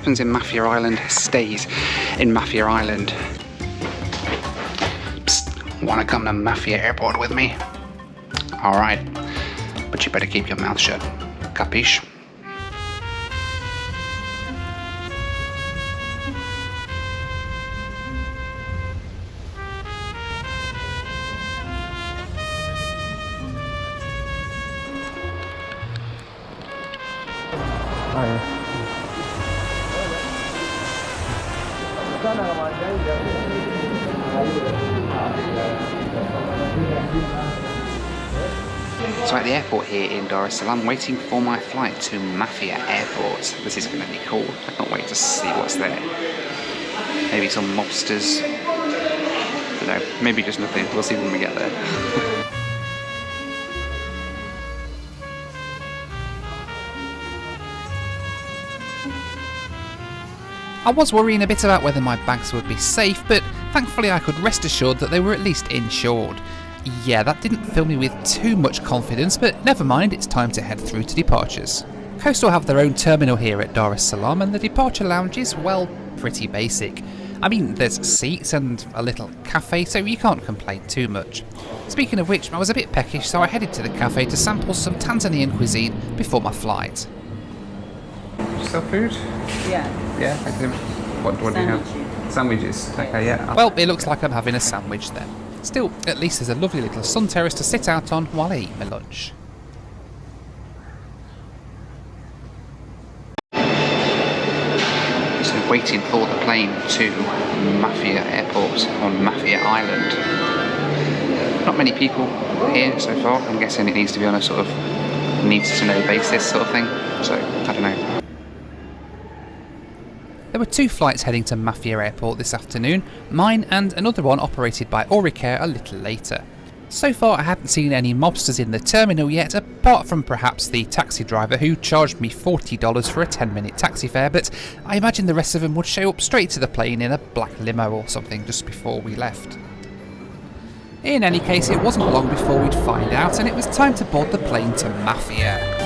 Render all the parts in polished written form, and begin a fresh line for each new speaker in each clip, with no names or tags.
happens in Mafia Island stays in Mafia Island. Psst, wanna come to Mafia Airport with me? Alright, but you better keep your mouth shut. Capiche?
Oh, yeah.
So at the airport here in Dar es Salaam, waiting for my flight to Mafia Airport. This is going to be cool. I can't wait to see what's there. Maybe some mobsters. I don't know, maybe just nothing. We'll see when we get there.
I was worrying a bit about whether my bags would be safe, but thankfully I could rest assured that they were at least insured. Yeah, that didn't fill me with too much confidence, but never mind, it's time to head through to departures. Coastal have their own terminal here at Dar es Salaam, and the departure lounge is, well, pretty basic. I mean, there's seats and a little cafe, so you can't complain too much. Speaking of which, I was a bit peckish, so I headed to the cafe to sample some Tanzanian cuisine before my flight.
Sell food?
Yeah.
Yeah, I can. What do you have? Sandwiches. Okay, yeah.
Well, it looks like I'm having a sandwich then. Still, at least there's a lovely little sun terrace to sit out on while I eat my lunch.
So waiting for the plane to Mafia Airport on Mafia Island. Not many people here so far. I'm guessing it needs to be on a sort of needs to know basis sort of thing. So, I don't know.
There were two flights heading to Mafia Airport this afternoon, mine and another one operated by Oricare a little later. So far I hadn't seen any mobsters in the terminal yet, apart from perhaps the taxi driver who charged me $40 for a 10-minute taxi fare, but I imagine the rest of them would show up straight to the plane in a black limo or something just before we left. In any case, it wasn't long before we'd find out, and it was time to board the plane to Mafia.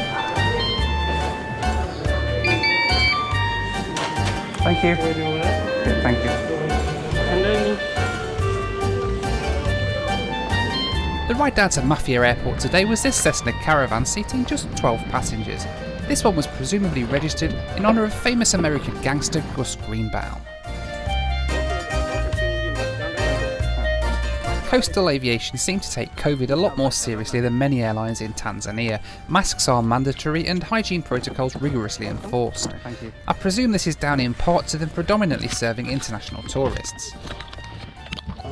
Thank you. Yeah, thank you.
The ride down to Mafia Airport today was this Cessna Caravan seating just 12 passengers. This one was presumably registered in honour of famous American gangster Gus Greenbaum. Coastal Aviation seemed to take COVID a lot more seriously than many airlines in Tanzania. Masks are mandatory and hygiene protocols rigorously enforced. I presume this is down in part to them predominantly serving international tourists.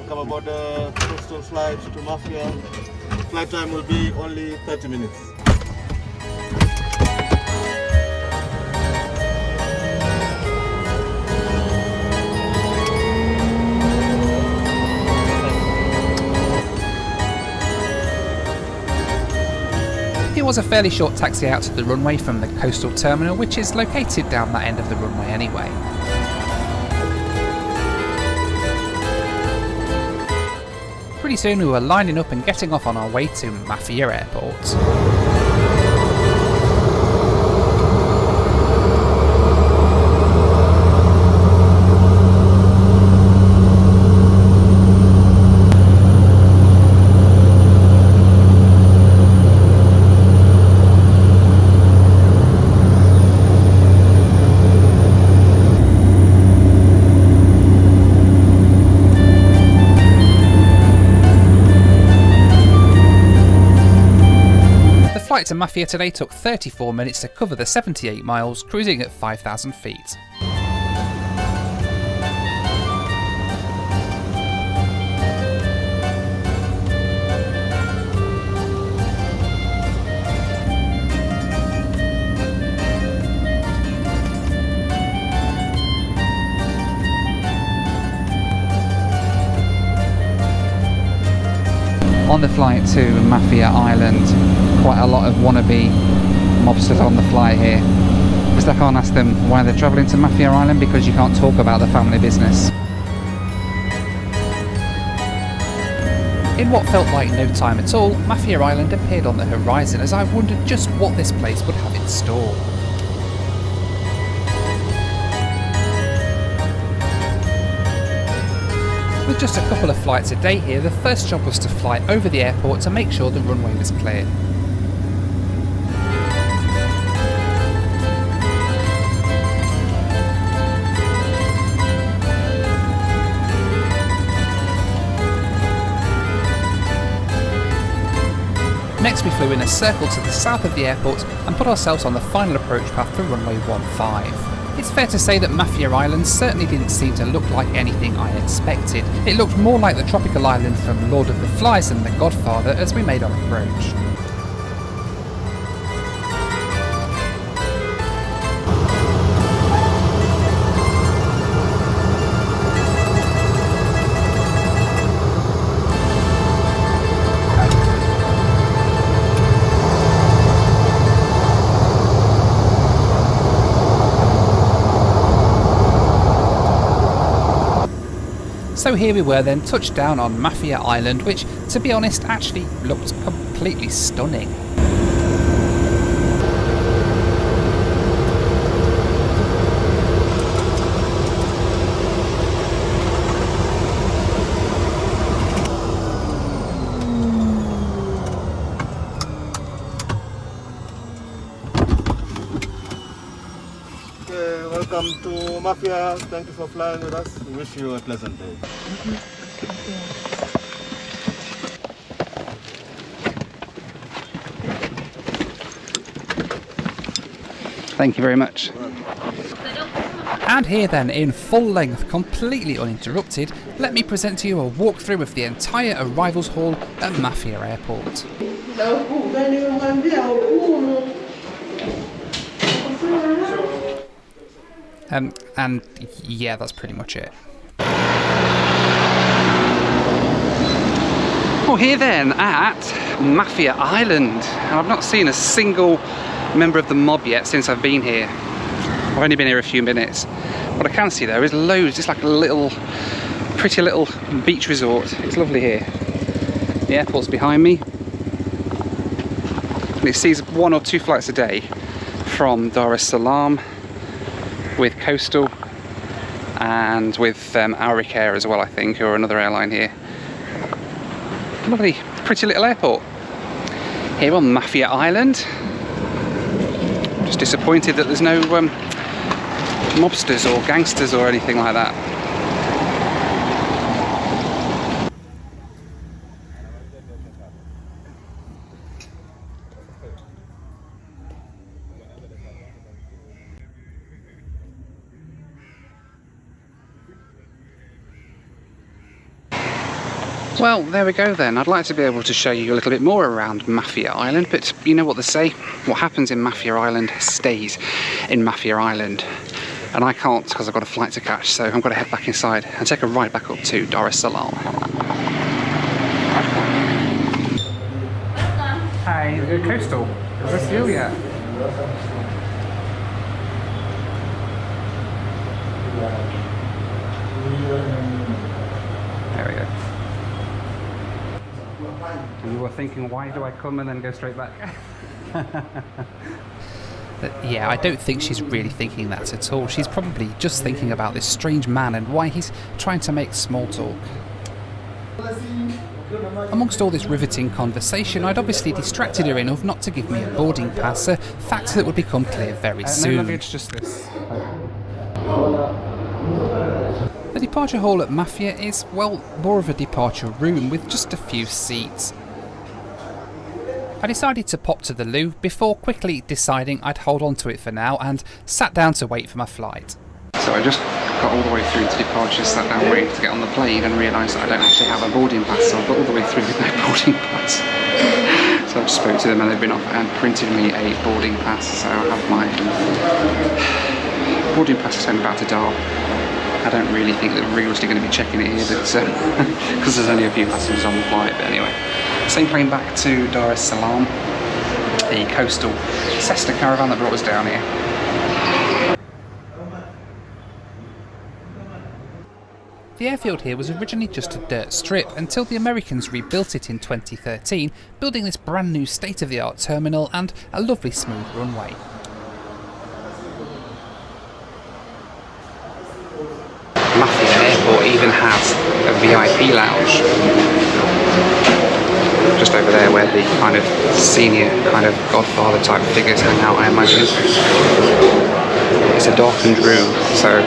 Come aboard the coastal flight to Mafia. Flight time will be only 30 minutes.
It was a fairly short taxi out to the runway from the coastal terminal, which is located down that end of the runway anyway. Pretty soon we were lining up and getting off on our way to Mafia Airport. The flight to Mafia today took 34 minutes to cover the 78 miles, cruising at 5,000 feet.
On the flight to Mafia Island, quite a lot of wannabe mobsters on the flight here. Just I can't ask them why they're travelling to Mafia Island because you can't talk about the family business.
In what felt like no time at all, Mafia Island appeared on the horizon as I wondered just what this place would have in store. With just a couple of flights a day here, the first job was to fly over the airport to make sure the runway was clear. Next we flew in a circle to the south of the airport and put ourselves on the final approach path to runway 15. It's fair to say that Mafia Island certainly didn't seem to look like anything I expected. It looked more like the tropical island from Lord of the Flies than The Godfather as we made our approach. So here we were then, touched down on Mafia Island, which, to be honest, actually looked completely stunning.
Welcome to Mafia. Thank you for flying with us. We wish you a pleasant day.
Thank you very much.
And here then, in full length, completely uninterrupted, let me present to you a walkthrough of the entire arrivals hall at Mafia Airport. And yeah, that's pretty much it.
Well, here then at Mafia Island, and I've not seen a single member of the mob yet since I've been here. I've only been here a few minutes. What I can see though is loads, it's like a little, pretty little beach resort. It's lovely here. The airport's behind me. And it sees 1 or 2 flights a day from Dar es Salaam, with Coastal and with Auric Air as well, I think, or another airline here. Lovely, pretty little airport here on Mafia Island. Just disappointed that there's no mobsters or gangsters or anything like that. Well, there we go then. I'd like to be able to show you a little bit more around Mafia Island, but you know what they say, what happens in Mafia Island stays in Mafia Island. And I can't because I've got a flight to catch, so I'm going to head back inside and take a ride back up to Dar es Salaam. Hi, Coastal. Is this you? Yeah. There we go. And you were thinking, why do I come and then go straight back?
Yeah, I don't think she's really thinking that at all. She's probably just thinking about this strange man and why he's trying to make small talk. Amongst all this riveting conversation, I'd obviously distracted her enough not to give me a boarding pass, a fact that would become clear very soon.
No luggage, just this.
The departure hall at Mafia is, well, more of a departure room with just a few seats. I decided to pop to the loo before quickly deciding I'd hold on to it for now and sat down to wait for my flight.
So I just got all the way through to departure, sat down waiting to get on the plane and realised that I don't actually have a boarding pass, so I got all the way through with no boarding pass. So I just spoke to them and they've been off and printed me a boarding pass, so I have my boarding pass sent back to Dar. I don't really think that we're rigorously going to be checking it here, because there's only a few passengers on the flight, but anyway. Same plane back to Dar es Salaam, the coastal Cessna caravan that brought us down here.
The airfield here was originally just a dirt strip until the Americans rebuilt it in 2013, building this brand new state-of-the-art terminal and a lovely smooth runway.
Mafia Airport even has a VIP lounge. Just over there where the kind of senior kind of Godfather type figures hang out, I imagine. It's a darkened room, so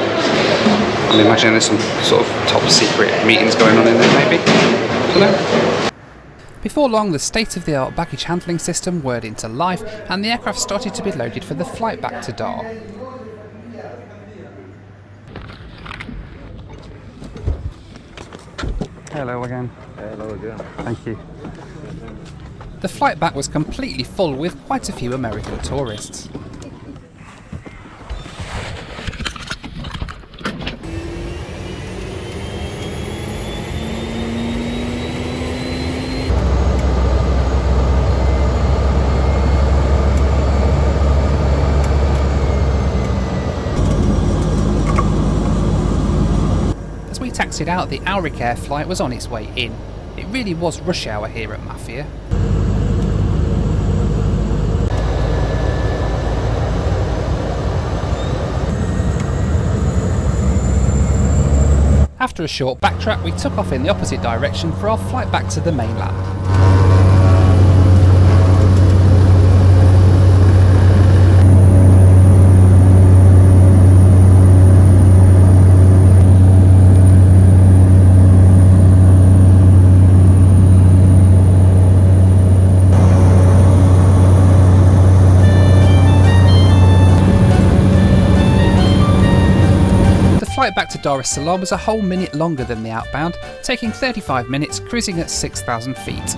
I'm imagining there's some sort of top secret meetings going on in there maybe. I don't know.
Before long, the state-of-the-art baggage handling system whirred into life and the aircraft started to be loaded for the flight back to Dar.
Hello again.
Hello again.
Thank you.
The flight back was completely full with quite a few American tourists. As we taxied out, the Auric Air flight was on its way in. It really was rush hour here at Mafia. After a short backtrack, we took off in the opposite direction for our flight back to the mainland. The flight back to Dar es Salaam was a whole minute longer than the outbound, taking 35 minutes, cruising at 6,000 feet.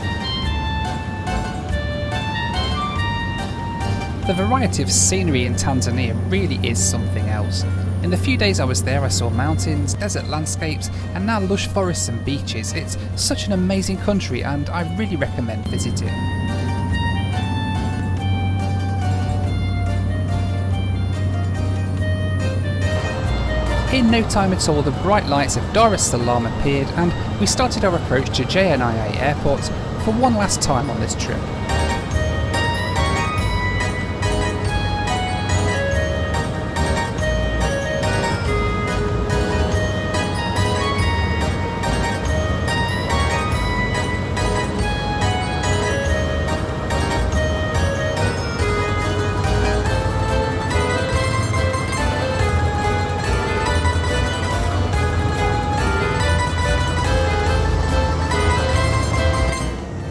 The variety of scenery in Tanzania really is something else. In the few days I was there, I saw mountains, desert landscapes, and now lush forests and beaches. It's such an amazing country and I really recommend visiting. In no time at all, the bright lights of Dar es Salaam appeared and we started our approach to JNIA Airport for one last time on this trip.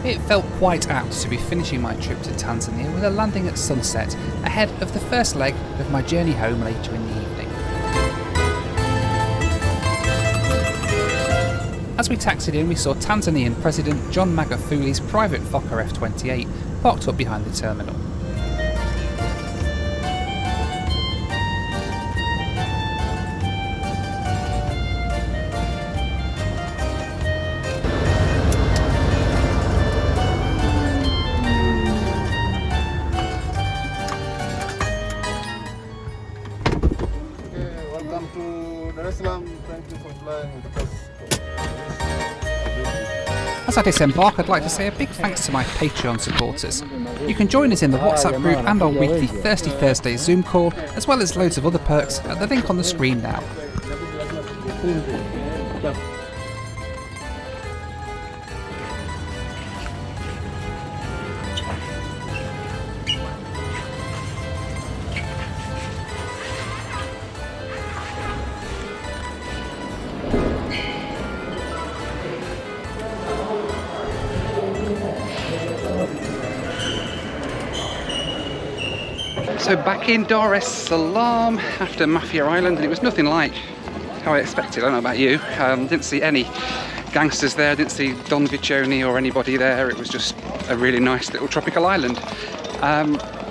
It felt quite apt to be finishing my trip to Tanzania with a landing at sunset ahead of the first leg of my journey home later in the evening. As we taxied in, we saw Tanzanian President John Magufuli's private Fokker F-28 parked up behind the terminal.
Welcome to Dar es Salaam. Thank you for flying with us.
As I disembark, I'd like to say a big thanks to my Patreon supporters. You can join us in the WhatsApp group and our weekly Thirsty Thursday Zoom call, as well as loads of other perks at the link on the screen now.
So back in Dar es Salaam after Mafia Island, and it was nothing like how I expected. I don't know about you. Didn't see any gangsters there, didn't see Don Vicioni or anybody there. It was just a really nice little tropical island. I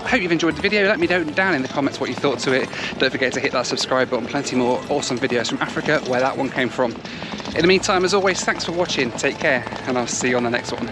hope you've enjoyed the video. Let me know down in the comments what you thought to it. Don't forget to hit that subscribe button. Plenty more awesome videos from Africa, where that one came from. In the meantime, as always, thanks for watching. Take care, and I'll see you on the next one.